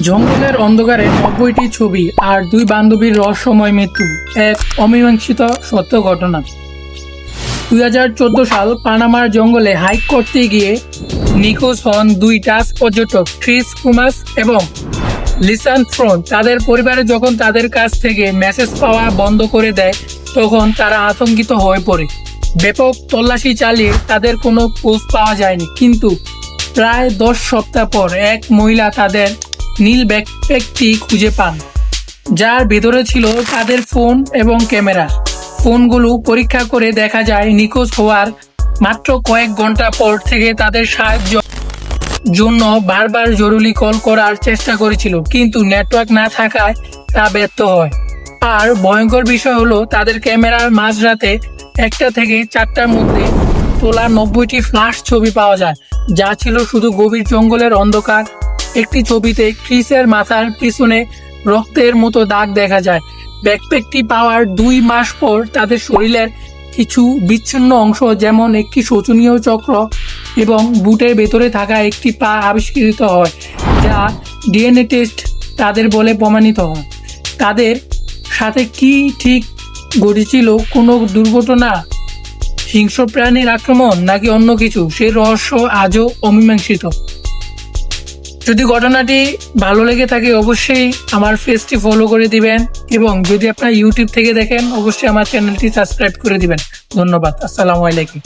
জঙ্গলের অন্ধকারে 90টি ছবি আর দুই বান্ধবীর রহস্যময় মৃত্যু, এক অমীমাংসিত সত্য ঘটনা। 2014 সাল পানামার জঙ্গলে হাইক করতে গিয়ে নিখোঁজ হন দুই ডাচ পর্যটক ক্রিস কুমাস এবং লিসান ফ্রন। তাদের পরিবারে যখন তাদের কাছ থেকে মেসেজ পাওয়া বন্ধ করে দেয়, তখন তারা আতঙ্কিত হয়ে পড়ে। ব্যাপক তল্লাশি চালিয়ে তাদের কোনো খোঁজ পাওয়া যায়নি, কিন্তু প্রায় 10 সপ্তাহ পর এক মহিলা তাদের নীল ব্যাকপ্যাকটি খুঁজে পান, যার ভেতরে ছিল তাদের ফোন এবং ক্যামেরা। ফোনগুলো পরীক্ষা করে দেখা যায় নিখোঁজ হওয়ার মাত্র কয়েক ঘন্টা পর থেকে তাদের সাহায্যের জন্য বারবার জরুরি কল করার চেষ্টা করেছিল, কিন্তু নেটওয়ার্ক না থাকায় তা ব্যর্থ হয়। আর ভয়ঙ্কর বিষয় হলো, তাদের ক্যামেরার মাঝরাতে 1টা থেকে 4টার মধ্যে তোলা 90টি ফ্ল্যাশ ছবি পাওয়া যায়, যা ছিল শুধু গভীর জঙ্গলের অন্ধকার। একটি ছবিতে ক্রিসের মাথার পিছনে রক্তের মতো দাগ দেখা যায়। ব্যাকপ্যাকটি পাওয়ার 2 মাস পর তাদের শরীরের কিছু বিচ্ছিন্ন অংশ, যেমন একটি শোচনীয় চক্র এবং বুটের ভেতরে থাকা একটি পা আবিষ্কৃত হয়, যা ডিএনএ টেস্ট তাদের বলে প্রমাণিত হয়। তাদের সাথে কি ঠিক ঘটেছিল, কোনো দুর্ঘটনা, হিংস্র প্রাণীর আক্রমণ নাকি অন্য কিছু, সেই রহস্য আজও অমীমাংসিত। যদি ঘটনাটি ভালো লেগে থাকে, অবশ্যই আমার পেজটি ফলো করে দিবেন, এবং যদি আপনারা ইউটিউব থেকে দেখেন, অবশ্যই আমার চ্যানেলটি সাবস্ক্রাইব করে দিবেন। ধন্যবাদ। আসসালামু আলাইকুম।